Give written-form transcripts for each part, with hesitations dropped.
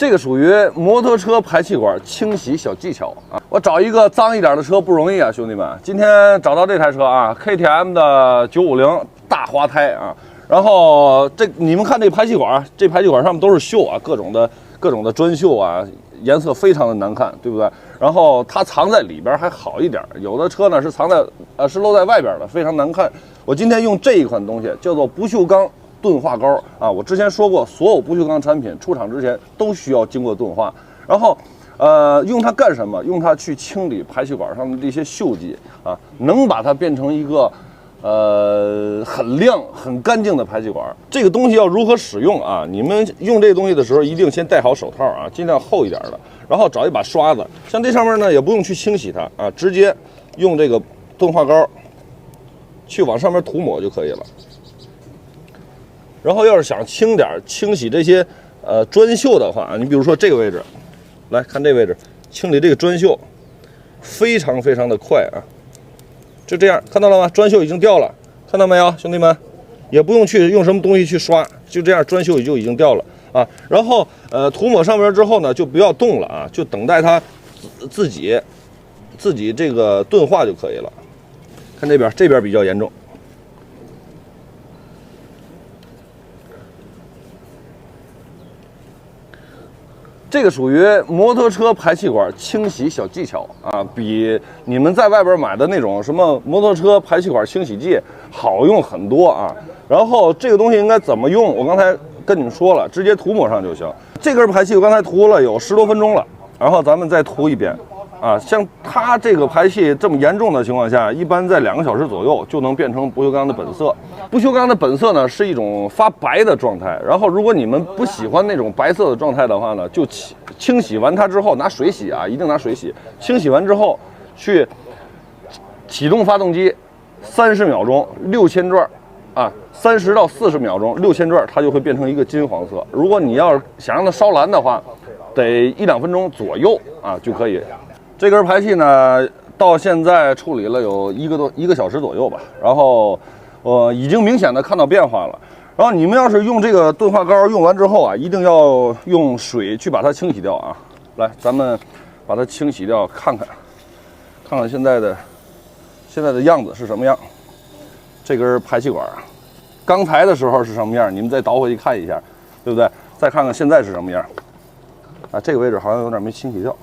这个属于摩托车排气管清洗小技巧啊！我找一个脏一点的车不容易啊，兄弟们！今天找到这台车啊 ，KTM 的950大滑胎啊。然后你们看这排气管，这排气管上面都是锈啊，各种的砖锈啊，颜色非常的难看，对不对？然后它藏在里边还好一点，有的车呢是是露在外边的，非常难看。我今天用这一款东西叫做不锈钢钝化膏啊，我之前说过，所有不锈钢产品出厂之前都需要经过钝化，然后用它干什么？用它去清理排气管上的这些锈迹啊，能把它变成一个很亮很干净的排气管。这个东西要如何使用啊？你们用这个东西的时候一定先戴好手套啊，尽量厚一点的，然后找一把刷子，像这上面呢也不用去清洗它啊，直接用这个钝化膏去往上面涂抹就可以了。然后要是想清洗这些砖锈的话，你比如说这个位置，来看这位置，清理这个砖锈非常非常的快啊，就这样，看到了吗？砖锈已经掉了，看到没有，兄弟们？也不用去用什么东西去刷，就这样砖锈就已经掉了啊。然后涂抹上面之后呢，就不要动了啊，就等待它自己这个钝化就可以了。看这边比较严重。这个属于摩托车排气管清洗小技巧啊，比你们在外边买的那种什么摩托车排气管清洗剂好用很多啊。然后这个东西应该怎么用？我刚才跟你们说了，直接涂抹上就行。这根排气我刚才涂了有10多分钟了，然后咱们再涂一遍啊。像它这个排气这么严重的情况下，一般在2个小时左右就能变成不锈钢的本色。不锈钢的本色呢是一种发白的状态，然后如果你们不喜欢那种白色的状态的话呢，就清洗完它之后拿水洗啊，一定拿水洗。清洗完之后去启动发动机，30秒钟6000转啊，30到40秒钟6000转，它就会变成一个金黄色。如果你要是想让它烧蓝的话，得1、2分钟左右啊就可以。这根排气呢，到现在处理了有1个小时左右吧，然后已经明显的看到变化了。然后你们要是用这个钝化膏用完之后啊，一定要用水去把它清洗掉啊。来，咱们把它清洗掉，看看现在的样子是什么样。这根排气管刚才的时候是什么样，你们再倒回去看一下，对不对？再看看现在是什么样啊？这个位置好像有点没清洗掉。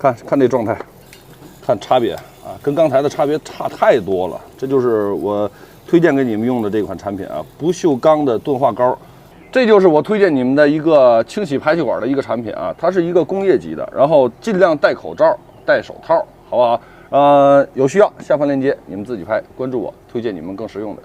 看这状态，看差别啊，跟刚才的差别差太多了。这就是我推荐给你们用的这款产品啊，不锈钢的钝化膏。这就是我推荐你们的一个清洗排气管的一个产品啊，它是一个工业级的，然后尽量戴口罩、戴手套，好不好？有需要下方链接你们自己拍，关注我，推荐你们更实用的。